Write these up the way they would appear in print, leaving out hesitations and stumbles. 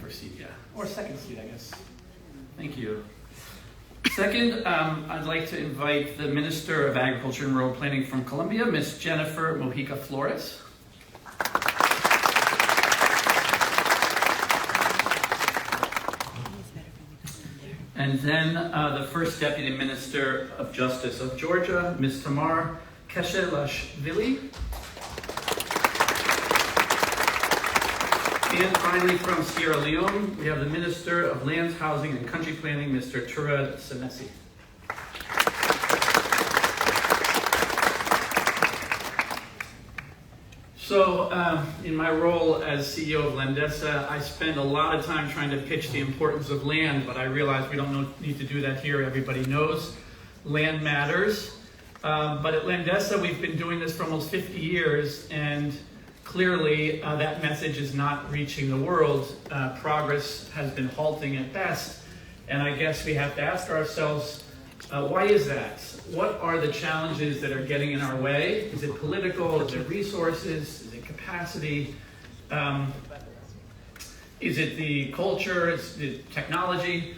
first seat, yeah. Or second seat, I guess. Thank you. Second, I'd like to invite the Minister of Agriculture and Rural Planning from Colombia, Ms. Jennifer Mojica Flores. And then the First Deputy Minister of Justice of Georgia, Ms. Tamar Keshelashvili. And finally, from Sierra Leone, we have the Minister of Lands, Housing, and Country Planning, Mr. Turad Senesi. So, in my role as CEO of Landesa, I spend a lot of time trying to pitch the importance of land, but I realize we don't need to do that here. Everybody knows land matters. But at Landesa, we've been doing this for almost 50 years, and clearly that message is not reaching the world. Progress has been halting at best, and I guess we have to ask ourselves, why is that? What are the challenges that are getting in our way? Is it political? Is it resources? Is it capacity? Is it the culture? Is it technology?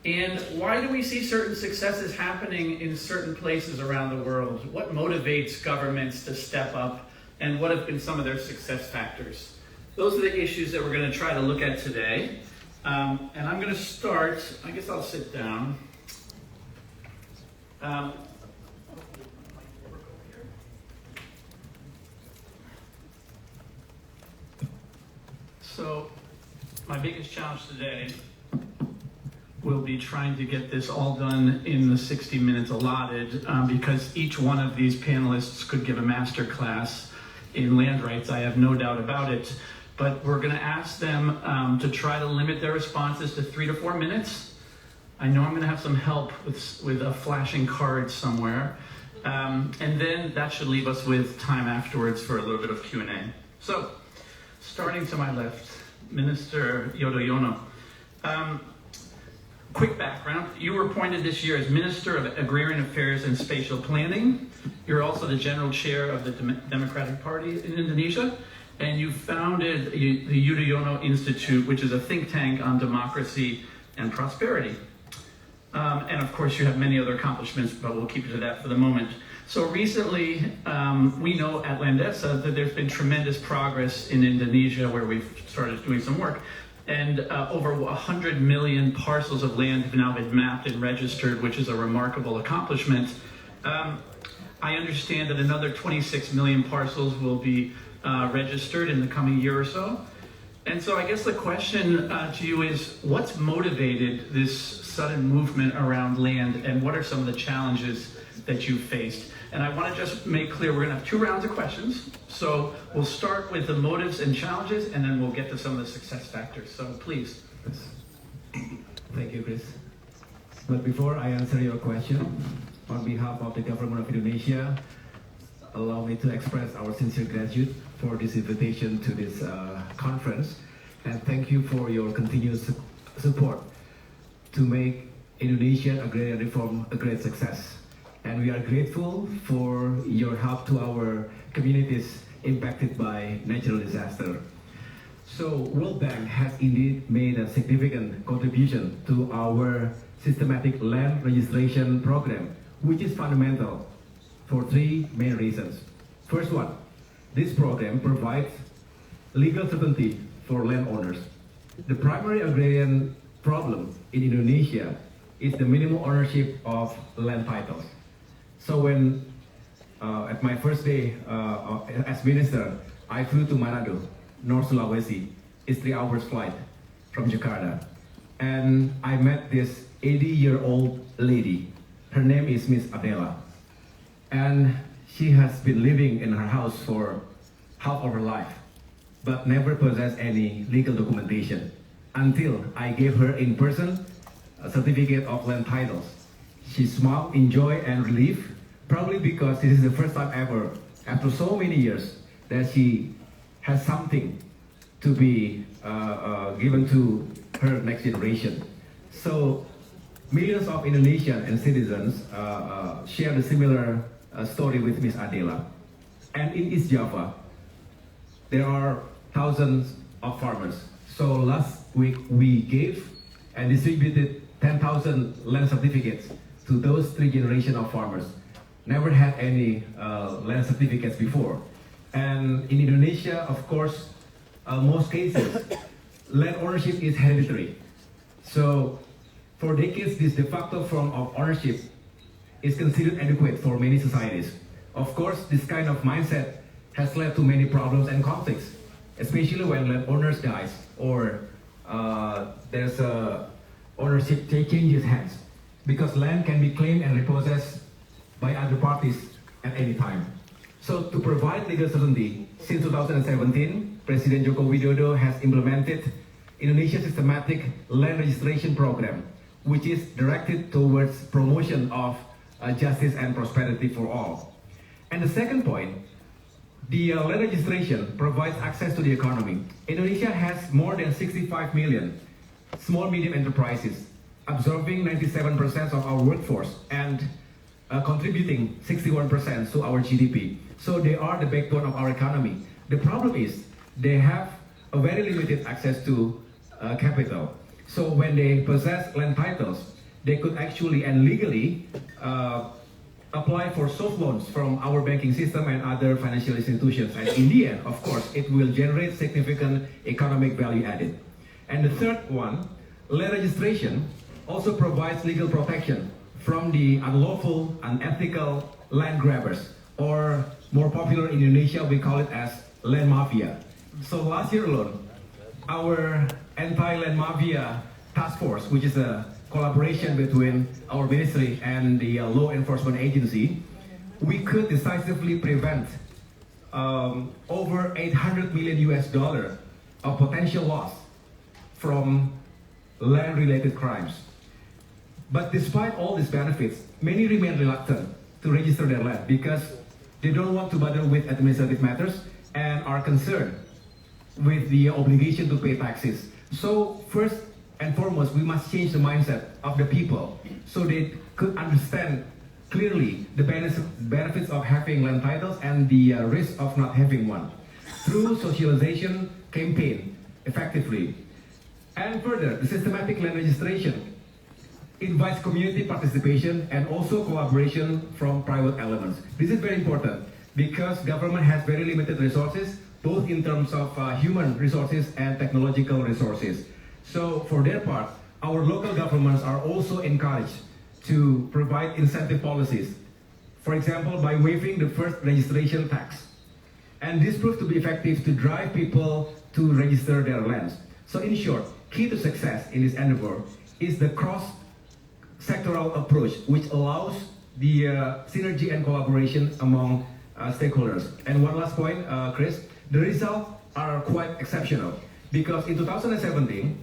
And why do we see certain successes happening in certain places around the world? What motivates governments to step up? And what have been some of their success factors? Those are the issues that we're going to try to look at today. And I'm going to start, I guess I'll sit down. So my biggest challenge today will be trying to get this all done in the 60 minutes allotted, because each one of these panelists could give a master class in land rights, I have no doubt about it. But we're going to ask them to try to limit their responses to 3 to 4 minutes. I know I'm going to have some help with a flashing card somewhere. And then that should leave us with time afterwards for a little bit of Q&A. So, starting to my left, Minister Yudhoyono. Quick background, you were appointed this year as Minister of Agrarian Affairs and Spatial Planning. You're also the General Chair of the Democratic Party in Indonesia, and you founded the Yudhoyono Institute, which is a think tank on democracy and prosperity. And of course, you have many other accomplishments, but we'll keep it to that for the moment. So recently, we know at Landesa that there's been tremendous progress in Indonesia, where we've started doing some work. And over 100 million parcels of land have now been mapped and registered, which is a remarkable accomplishment. I understand that another 26 million parcels will be registered in the coming year or so. And so I guess the question to you is, what's motivated this sudden movement around land, and what are some of the challenges that you've faced? And I want to just make clear, we're going to have 2 rounds of questions. So we'll start with the motives and challenges, and then we'll get to some of the success factors. So please. Thank you, Chris. But before I answer your question, on behalf of the government of Indonesia, allow me to express our sincere gratitude for this invitation to this conference, and thank you for your continuous support to make Indonesian agrarian reform a great success. And we are grateful for your help to our communities impacted by natural disaster. So World Bank has indeed made a significant contribution to our systematic land registration program, which is fundamental for 3 main reasons. First one, this program provides legal certainty for landowners. The primary agrarian problem in Indonesia is the minimum ownership of land titles. So when, at my first day as minister, I flew to Manado, North Sulawesi. It's 3 hours flight from Jakarta. And I met this 80-year-old lady. Her name is Miss Adela. And she has been living in her house for half of her life, but never possessed any legal documentation until I gave her in person a certificate of land titles. She smiled in joy and relief, probably because this is the first time ever, after so many years, that she has something to be given to her next generation. So millions of Indonesians and citizens share the similar story with Miss Adela. And in East Java, there are thousands of farmers. So last we gave and distributed 10,000 land certificates to those 3 generations of farmers. Never had any land certificates before. And in Indonesia, of course, most cases, land ownership is hereditary. So for decades, this de facto form of ownership is considered adequate for many societies. Of course, this kind of mindset has led to many problems and conflicts, especially when land owners dies or there's a ownership changes hands, because land can be claimed and repossessed by other parties at any time. So to provide legal certainty, since 2017, Presiden Joko Widodo has implemented Indonesia's systematic land registration program, which is directed towards promotion of justice and prosperity for all. And the second point, the land registration provides access to the economy. Indonesia has more than 65 million small medium enterprises, absorbing 97% of our workforce and contributing 61% to our GDP. So they are the backbone of our economy. The problem is they have a very limited access to capital. So when they possess land titles, they could actually and legally apply for soft loans from our banking system and other financial institutions. And in the end, of course, it will generate significant economic value added. And the third one, land registration also provides legal protection from the unlawful, unethical land grabbers, or more popular in Indonesia, we call it as land mafia. So last year alone, our anti-land mafia task force, which is a collaboration between our ministry and the law enforcement agency, we could decisively prevent over $800 million of potential loss from land-related crimes. But despite all these benefits, many remain reluctant to register their land because they don't want to bother with administrative matters and are concerned with the obligation to pay taxes. So first and foremost, we must change the mindset of the people so they could understand clearly the benefits of having land titles and the risk of not having one through socialization campaign effectively. And further, the systematic land registration invites community participation and also collaboration from private elements. This is very important because government has very limited resources, both in terms of human resources and technological resources. So for their part, our local governments are also encouraged to provide incentive policies. For example, by waiving the first registration tax. And this proved to be effective to drive people to register their lands. So in short, key to success in this endeavor is the cross-sectoral approach, which allows the synergy and collaboration among stakeholders. And one last point, Chris, the results are quite exceptional because in 2017,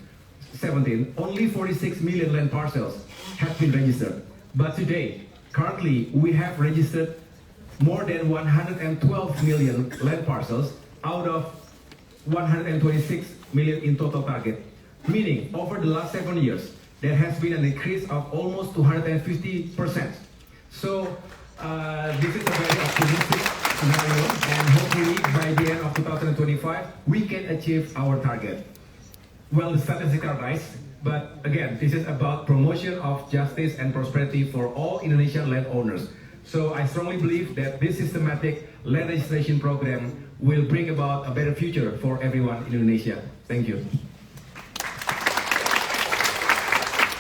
only 46 million land parcels have been registered. But today, currently, we have registered more than 112 million land parcels out of 126 million in total target. Meaning, over the last 7 years, there has been an increase of almost 250%. So, this is a very optimistic scenario, and hopefully by the end of 2025, we can achieve our target. Well, the statistics are nice, but again, this is about promotion of justice and prosperity for all Indonesian landowners. So I strongly believe that this systematic land registration program will bring about a better future for everyone in Indonesia. Thank you.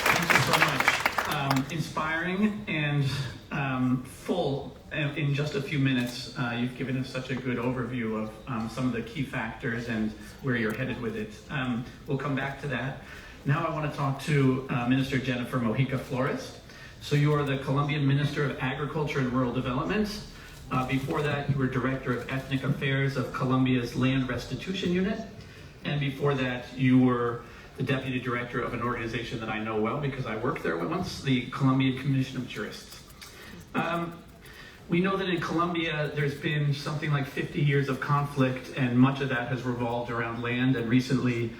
Thank you so much. Inspiring and full. In just a few minutes, you've given us such a good overview of some of the key factors and where you're headed with it. We'll come back to that. Now I want to talk to Minister Jennifer Mojica Flores. So you are the Colombian Minister of Agriculture and Rural Development. Before that, you were Director of Ethnic Affairs of Colombia's Land Restitution Unit. And before that, you were the Deputy Director of an organization that I know well because I worked there once, the Colombian Commission of Jurists. We know that in Colombia, there's been something like 50 years of conflict, and much of that has revolved around land. And recently,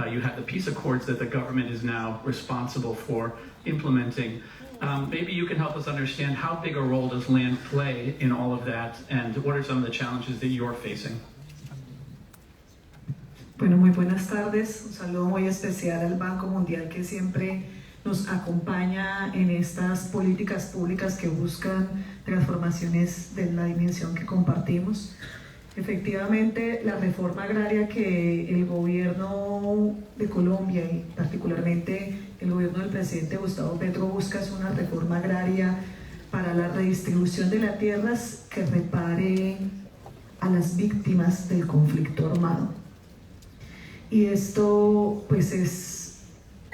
you had the peace accords that the government is now responsible for implementing. Maybe you can help us understand how big a role does land play in all of that, and what are some of the challenges that you're facing? Bueno, muy buenas tardes. Un saludo muy especial al Banco Mundial que siempre nos acompaña en estas políticas públicas que buscan transformaciones de la dimensión que compartimos. Efectivamente, la reforma agraria que el gobierno de Colombia y particularmente el gobierno del presidente Gustavo Petro busca es una reforma agraria para la redistribución de las tierras que repare a las víctimas del conflicto armado. Y esto pues es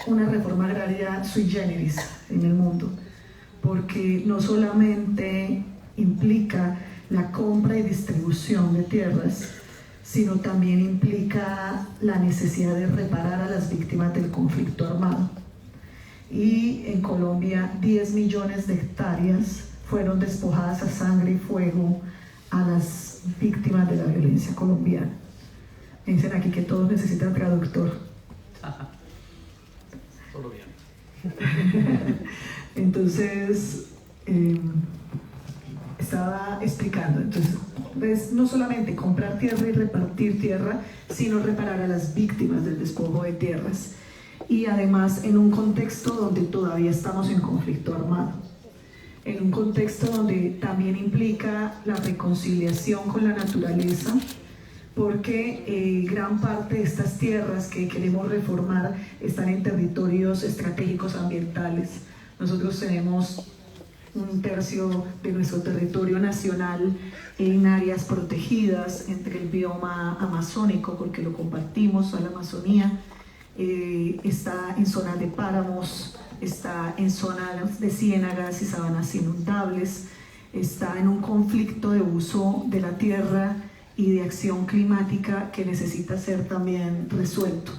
una reforma agraria sui generis en el mundo, porque no solamente implica la compra y distribución de tierras, sino también implica la necesidad de reparar a las víctimas del conflicto armado. Y en Colombia 10 millones de hectáreas fueron despojadas a sangre y fuego a las víctimas de la violencia colombiana. Me dicen aquí que todos necesitan traductor. Todo bien. Entonces, estaba explicando, entonces, es no solamente comprar tierra y repartir tierra, sino reparar a las víctimas del despojo de tierras. Y además en un contexto donde todavía estamos en conflicto armado. En un contexto donde también implica la reconciliación con la naturaleza, porque gran parte de estas tierras que queremos reformar están en territorios estratégicos ambientales. Nosotros tenemos un tercio de nuestro territorio nacional en áreas protegidas entre el bioma amazónico, porque lo compartimos a la Amazonía, está en zonas de páramos, está en zonas de ciénagas y sabanas inundables, está en un conflicto de uso de la tierra y de acción climática que necesita ser también resuelto.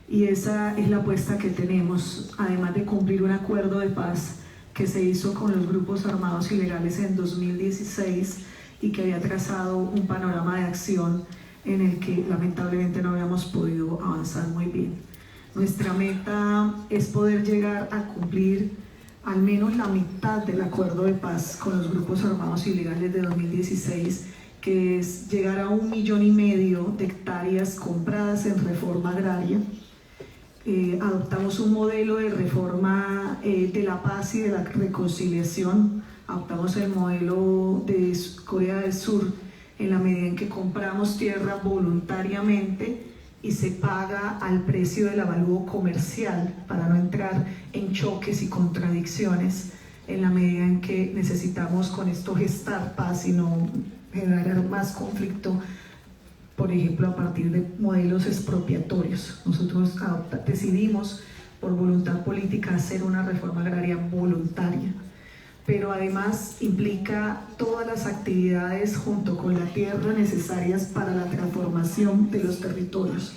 Y esa es la apuesta que tenemos, además de cumplir un acuerdo de paz que se hizo con los grupos armados ilegales en 2016 y que había trazado un panorama de acción en el que lamentablemente no habíamos podido avanzar muy bien. Nuestra meta es poder llegar a cumplir al menos la mitad del acuerdo de paz con los grupos armados ilegales de 2016, que es llegar a 1,5 millones de hectáreas compradas en reforma agraria. Adoptamos un modelo de reforma de la paz y de la reconciliación. Adoptamos el modelo de Corea del Sur en la medida en que compramos tierra voluntariamente y se paga al precio del avalúo comercial para no entrar en choques y contradicciones, en la medida en que necesitamos con esto gestar paz y no generar más conflicto, por ejemplo, a partir de modelos expropiatorios. Nosotros decidimos por voluntad política hacer una reforma agraria voluntaria, pero además implica todas las actividades junto con la tierra necesarias para la transformación de los territorios.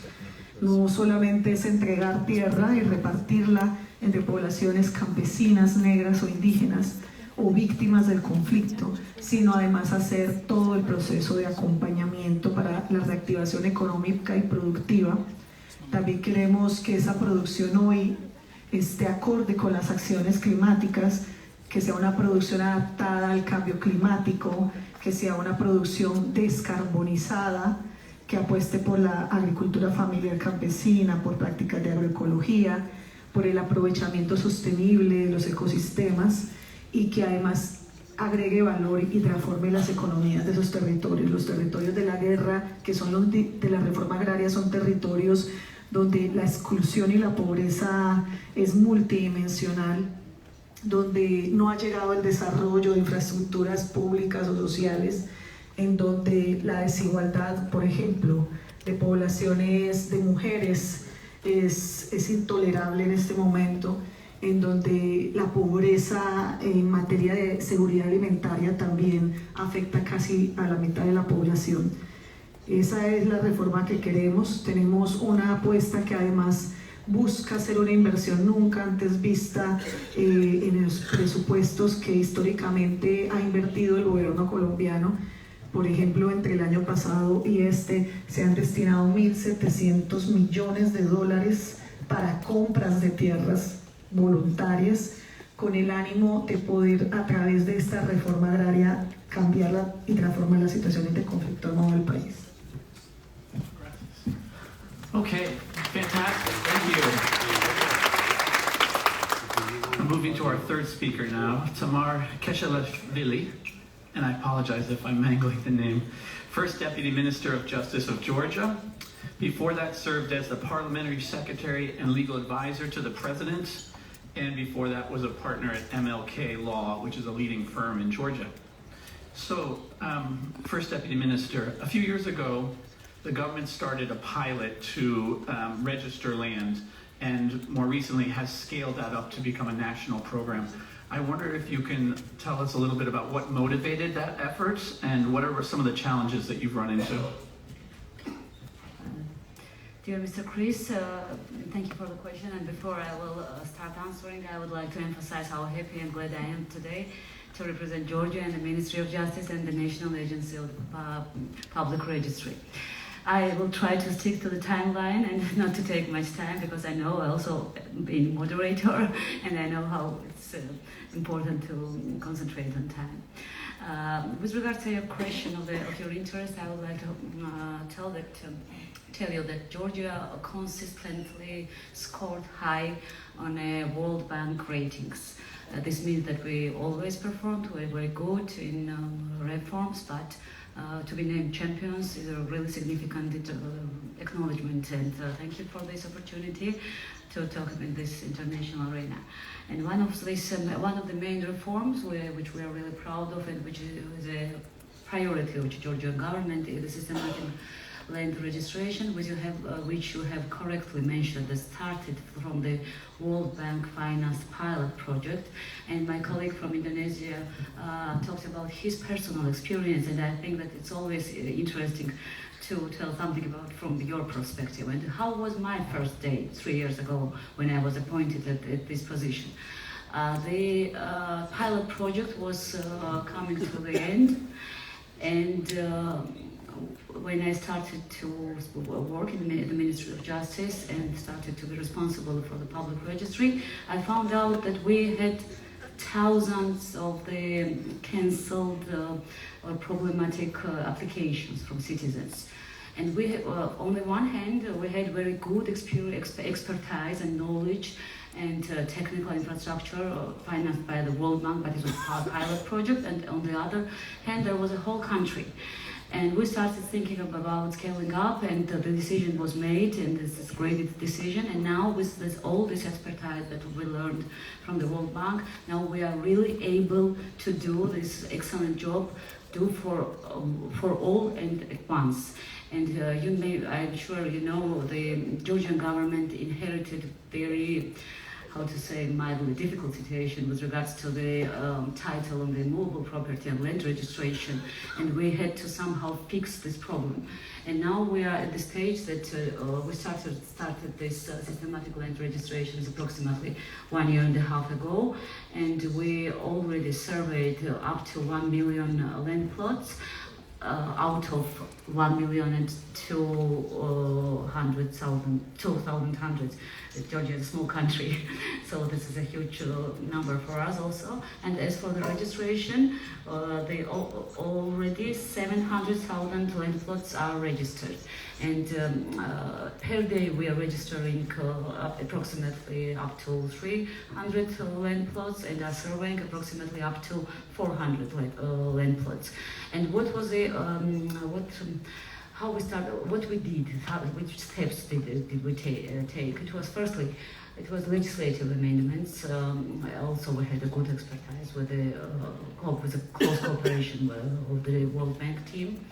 No solamente es entregar tierra y repartirla entre poblaciones campesinas, negras o indígenas, o víctimas del conflicto, sino además hacer todo el proceso de acompañamiento para la reactivación económica y productiva. También queremos que esa producción hoy esté acorde con las acciones climáticas, que sea una producción adaptada al cambio climático, que sea una producción descarbonizada, que apueste por la agricultura familiar campesina, por prácticas de agroecología, por el aprovechamiento sostenible de los ecosistemas, y que además agregue valor y transforme las economías de esos territorios. Los territorios de la guerra, que son los de la reforma agraria, son territorios donde la exclusión y la pobreza es multidimensional, donde no ha llegado el desarrollo de infraestructuras públicas o sociales, en donde la desigualdad, por ejemplo, de poblaciones de mujeres es intolerable en este momento, en donde la pobreza en materia de seguridad alimentaria también afecta casi a la mitad de la población. Esa es la reforma que queremos. Tenemos una apuesta que además busca hacer una inversión nunca antes vista en los presupuestos que históricamente ha invertido el gobierno colombiano. Por ejemplo, entre el año pasado y se han destinado 1.700 millones de dólares para compras de tierras voluntarias, con el ánimo de poder, a través de esta reforma agraria, cambiarla y transformar las situaciones de conflicto armado del país. Okay, fantastic. Thank you. Moving to our third speaker now, Tamar Keshelashvili, and I apologize if I'm mangling the name. First Deputy Minister of Justice of Georgia. Before that, served as the Parliamentary Secretary and Legal Advisor to the President, and before that was a partner at MLK Law, which is a leading firm in Georgia. So, First Deputy Minister, a few years ago, the government started a pilot to register land, and more recently has scaled that up to become a national program. I wonder if you can tell us a little bit about what motivated that effort and what are some of the challenges that you've run into? Dear Mr. Chris, thank you for the question. And before I will start answering, I would like to emphasize how happy and glad I am today to represent Georgia and the Ministry of Justice and the National Agency of Public Registry. I will try to stick to the timeline and not to take much time, because I know also being moderator and I know how it's important to concentrate on time. With regard to your question of your interest, I would like to tell you that Georgia consistently scored high on World Bank ratings. This means that we always performed very good in reforms, but to be named champions is a really significant acknowledgement, and thank you for this opportunity to talk in this international arena. And one of the main reforms which we are really proud of, and which is a priority of the Georgian government, is the systematic land registration, which you have correctly mentioned, that started from the World Bank financed pilot project. And my colleague from Indonesia talked about his personal experience, and I think that it's always interesting to tell something about from your perspective. And how was my first day 3 years ago when I was appointed at this position? The pilot project was coming to the end, and when I started to work in the Ministry of Justice and started to be responsible for the public registry, I found out that we had thousands of the cancelled or problematic applications from citizens. And we, on the one hand, we had very good expertise and knowledge and technical infrastructure financed by the World Bank, but it was a pilot project. And on the other hand, there was a whole country. And we started thinking about scaling up, and the decision was made, and this is a great decision. And now with all this expertise that we learned from the World Bank, now we are really able to do this excellent job, for all and at once. And I'm sure you know, the Georgian government inherited very, how to say, mildly difficult situation with regards to the title on the movable property and land registration, and we had to somehow fix this problem. And now we are at the stage that we started this systematic land registrations approximately 1.5 years ago, and we already surveyed up to 1 million land plots. Out of 1,200,000, Georgia is a small country, so this is a huge number for us also. And as for the registration, already 700,000 land plots are registered. And per day we are registering approximately up to 300 land plots, and are surveying approximately up to 400 land plots. And what was the how we started, what we did, which steps did we take? It was firstly, it was legislative amendments. Also, we had a good expertise with a close cooperation of the World Bank team,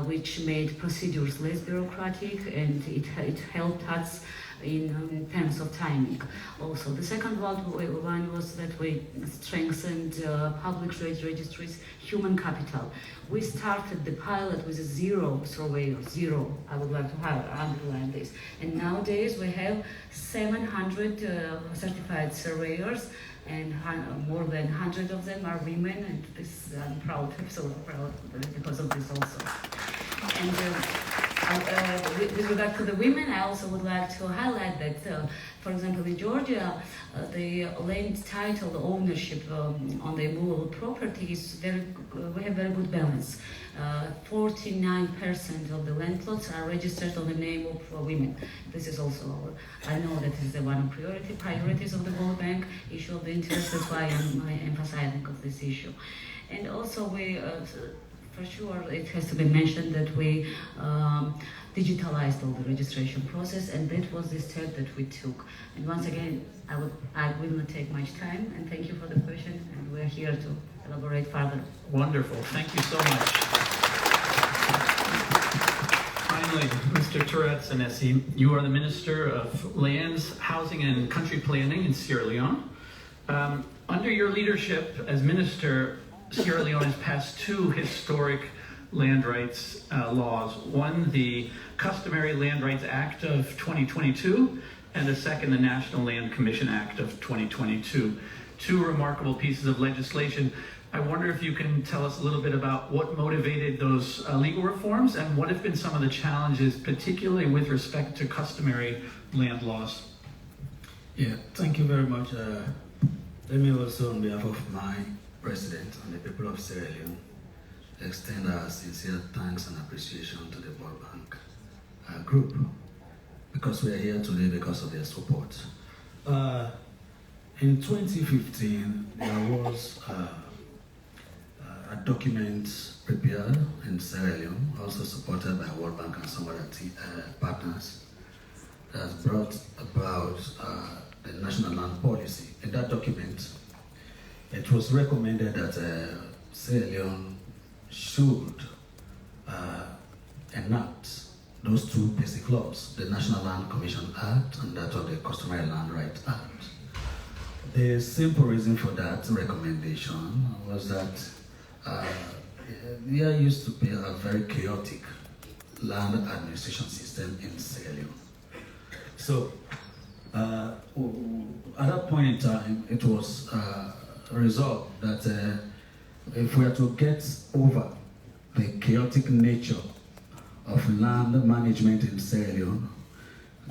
which made procedures less bureaucratic, and it helped us in terms of timing. Also, the second one was that we strengthened public registries human capital. We started the pilot with 0 surveyors, 0. I would like to underline this. And nowadays we have 700 certified surveyors, and more than 100 of them are women, and this I'm proud, absolutely proud because of this also. And with regard to the women, I also would like to highlight that, for example, in Georgia, the land title ownership on the movable property is we have very good balance. 49% of the land plots are registered on the name of women. This is also I know that is the one of priorities of the World Bank issue of the interest. That's why I'm emphasizing of this issue. And also we, for sure, it has to be mentioned that we digitalized all the registration process, and that was the step that we took. And once again, I will not take much time, and thank you for the question, and we're here to elaborate further. Wonderful. Thank you so much. Finally, Mr. Touret Senesi, you are the Minister of Lands, Housing and Country Planning in Sierra Leone. Under your leadership as Minister, Sierra Leone has passed two historic land rights laws. One, the Customary Land Rights Act of 2022, and the second, the National Land Commission Act of 2022. Two remarkable pieces of legislation. I wonder if you can tell us a little bit about what motivated those legal reforms and what have been some of the challenges, particularly with respect to customary land laws. Yeah, thank you very much. Let me also, on behalf of my President and the people of Sierra Leone, extend our sincere thanks and appreciation to the World Bank group, because we are here today because of their support. In 2015, there was a document prepared in Sierra Leone, also supported by World Bank and some other partners, that has brought about the national land policy. In that document, it was recommended that Sierra Leone should enact those two basic laws, the National Land Commission Act and that of the Customary Land Rights Act. The simple reason for that recommendation was that there used to be a very chaotic land administration system in Sierra Leone. So at that point in time, it was resolved that if we are to get over the chaotic nature of land management in Sierra Leone,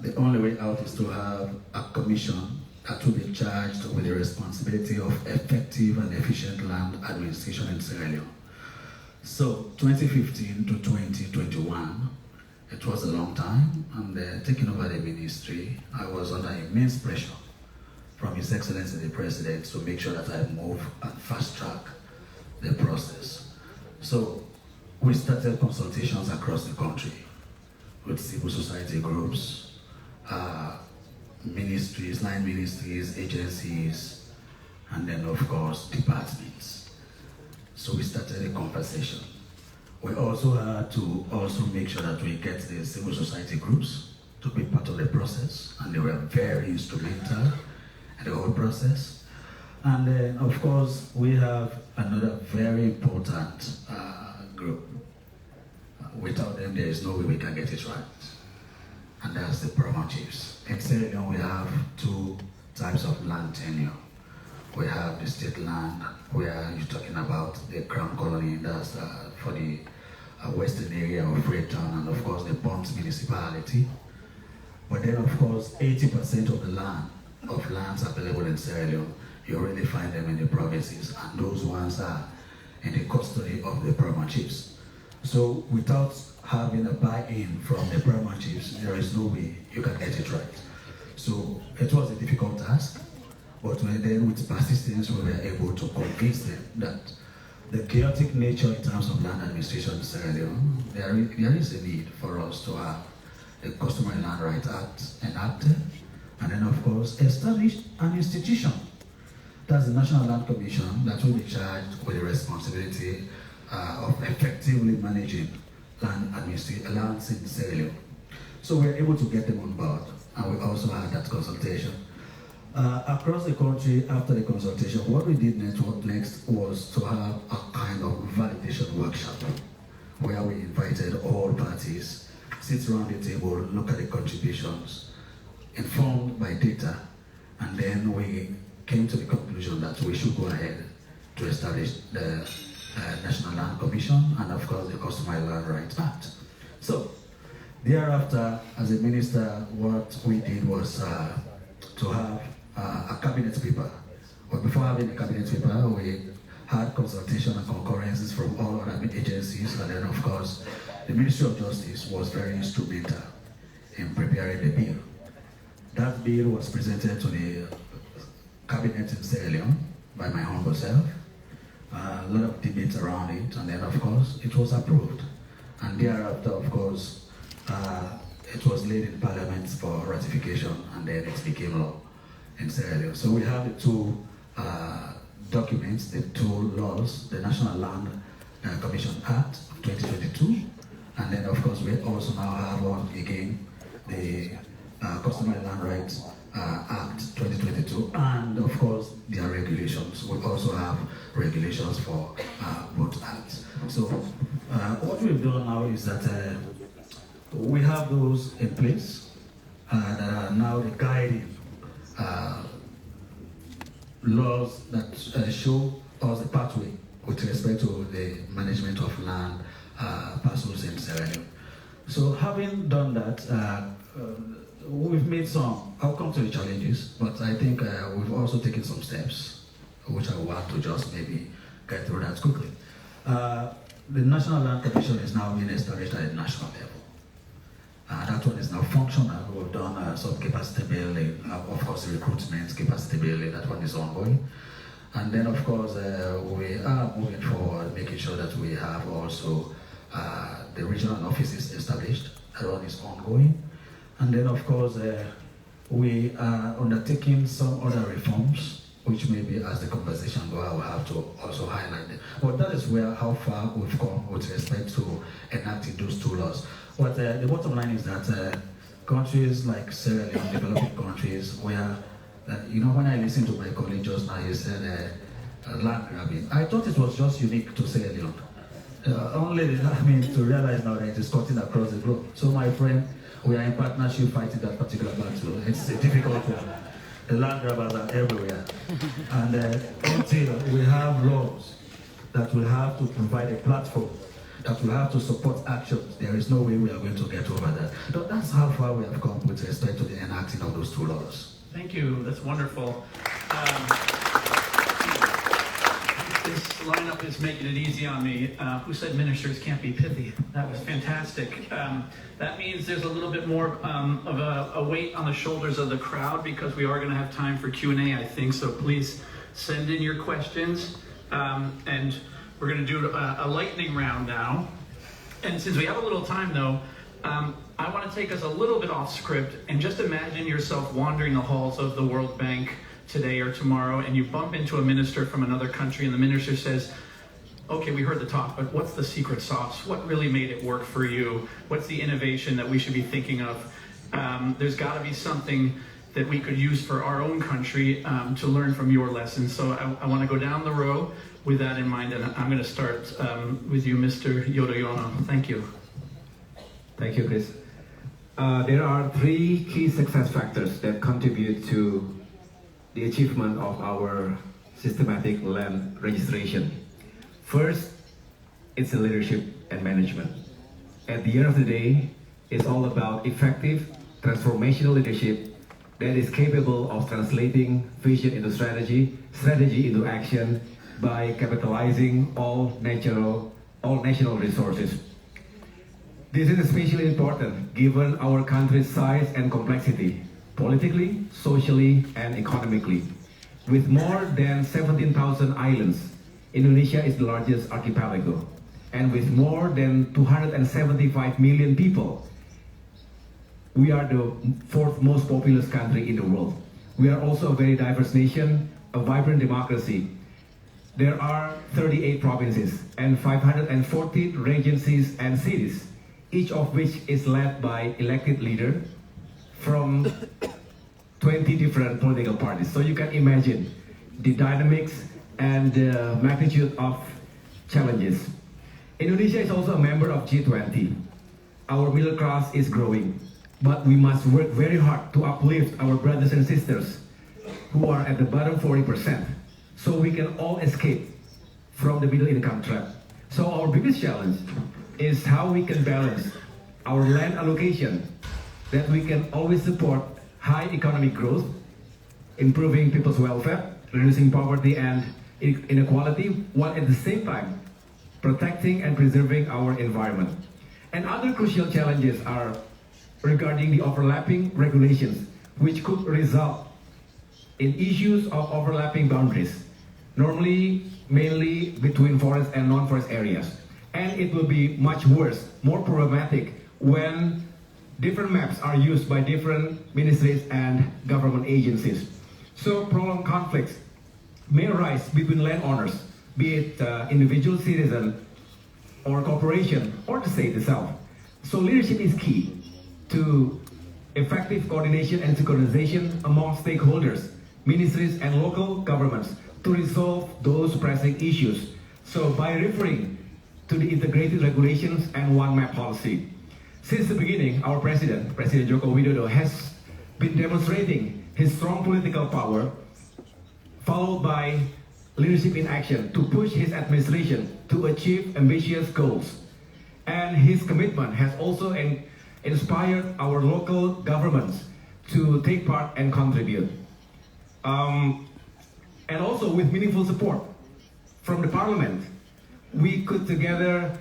the only way out is to have a commission that will be charged with the responsibility of effective and efficient land administration in Sierra Leone. So 2015 to 2021, it was a long time, and taking over the ministry, I was under immense pressure from His Excellency the President to make sure that I move and fast track the process. So we started consultations across the country with civil society groups, ministries, line ministries, agencies, and then of course departments. So we started a conversation. We also had to make sure that we get the civil society groups to be part of the process, and they were very instrumental in the whole process. And then of course we have another very important group. Without them, there is no way we can get it right, and that's the paramount chiefs. In Sierra Leone, we have two types of land tenure. We have the state land, where you're talking about the Crown Colony, that's for the western area of Freetown, and of course the Ponce municipality. But then of course 80% of the lands available in Sierra Leone, you already find them in the provinces, and those ones are in the custody of the paramount chiefs. So without having a buy-in from the paramount chiefs, there is no way you can get it right. So it was a difficult task, but then with persistence we were able to convince them that the chaotic nature in terms of land administration in Sierra Leone, there is a need for us to have the Customary Land Rights Act enacted, and then of course establish an institution. That's the National Land Commission that will be charged with the responsibility of effectively managing lands in Sierra Leone. So we were able to get them on board, and we also had that consultation. Across the country, after the consultation, what we did next was to have a kind of validation workshop where we invited all parties, sit around the table, look at the contributions, informed by data, and then we came to the conclusion that we should go ahead to establish the National Land Commission and of course the Customary Land Rights Act. So Thereafter, as a minister, what we did was to have a cabinet paper. But before having a cabinet paper, we had consultation and concurrences from all other agencies, and then of course, the Ministry of Justice was very instrumental in preparing the bill. That bill was presented to the cabinet in Sierra Leone by my humble self. A lot of debates around it, and then of course, it was approved. And thereafter, of course, it was laid in Parliament for ratification, and then it became law in Sierra Leone. So we have the two documents, the two laws, the National Land Commission Act of 2022, and then of course we also now have one again, the Customary Land Rights Act 2022, and of course their regulations. We also have regulations for both acts. So what we've done now is that we have those in place that are now the guiding laws that show us the pathway with respect to the management of land parcels in Sierra Leone. So having done that, we've made some, I'll come to the challenges, but I think we've also taken some steps, which I want to just maybe get through that quickly. The National Land Commission is now being established at the national level. That one is now functional. We've done some capacity building, of course recruitment, capacity building, that one is ongoing. And then of course we are moving forward, making sure that we have also the regional offices established. That one is ongoing. And then of course we are undertaking some other reforms, which maybe as the conversation goes, I will have to also highlight them. But that is where how far we've come with respect to enacting those two laws. But the bottom line is that countries like Sierra Leone, developing countries, where, you know, when I listened to my colleague just now, he said land grabbing. I thought it was just unique to Sierra Leone. Only, I mean, to realize now that it is cutting across the globe. So my friend, we are in partnership fighting that particular battle. It's a difficult one. The land grabbers are everywhere. And until we have laws that will have to provide a platform, that will have to support actions, there is no way we are going to get over that. So that's how far we have come with respect to the enacting of those two laws. Thank you. That's wonderful. This lineup is making it easy on me. Who said ministers can't be pithy? That was fantastic. That means there's a little bit more of a weight on the shoulders of the crowd, because we are going to have time for Q&A, I think. So please send in your questions. And we're going to do a lightning round now. And since we have a little time, though, I want to take us a little bit off script and just imagine yourself wandering the halls of the World Bank today or tomorrow, and you bump into a minister from another country, and the minister says, okay, we heard the talk, but what's the secret sauce? What really made it work for you? What's the innovation that we should be thinking of? There's got to be something that we could use for our own country to learn from your lessons. So I want to go down the row with that in mind, and I'm going to start with you, Mr. Yudhoyono. Thank you. Thank you, Chris. There are three key success factors that contribute to the achievement of our systematic land registration. First, it's the leadership and management. At the end of the day, it's all about effective, transformational leadership that is capable of translating vision into strategy, strategy into action by capitalizing all national resources. This is especially important given our country's size and complexity, politically, socially, and economically. With more than 17,000 islands, Indonesia is the largest archipelago. And with more than 275 million people, we are the fourth most populous country in the world. We are also a very diverse nation, a vibrant democracy. There are 38 provinces and 540 regencies and cities, each of which is led by elected leaders from 20 different political parties. So you can imagine the dynamics and the magnitude of challenges. Indonesia is also a member of G20. Our middle class is growing, but we must work very hard to uplift our brothers and sisters who are at the bottom 40%, so we can all escape from the middle income trap. So our biggest challenge is how we can balance our land allocation, that we can always support high economic growth, improving people's welfare, reducing poverty and inequality, while at the same time protecting and preserving our environment. And other crucial challenges are regarding the overlapping regulations, which could result in issues of overlapping boundaries, normally mainly between forest and non-forest areas. And it will be much worse, more problematic, when different maps are used by different ministries and government agencies. So prolonged conflicts may arise between landowners, be it individual citizen or corporation or the state itself. So leadership is key to effective coordination and synchronization among stakeholders, ministries and local governments to resolve those pressing issues. So by referring to the integrated regulations and one map policy. Since the beginning, our President Joko Widodo, has been demonstrating his strong political power, followed by leadership in action to push his administration to achieve ambitious goals. And his commitment has also inspired our local governments to take part and contribute. And also with meaningful support from the Parliament, we could together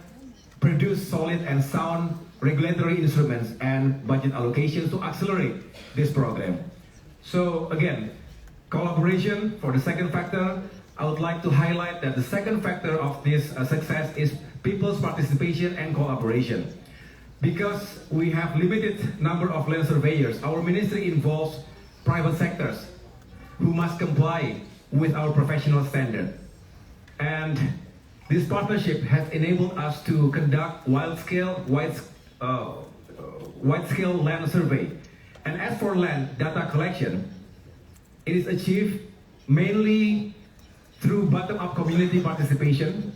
produce solid and sound regulatory instruments and budget allocations to accelerate this program. So again, collaboration for the second factor. I would like to highlight that the second factor of this success is people's participation and collaboration. Because we have limited number of land surveyors, our ministry involves private sectors who must comply with our professional standard. And this partnership has enabled us to conduct wide-scale land survey. And as for land data collection, it is achieved mainly through bottom-up community participation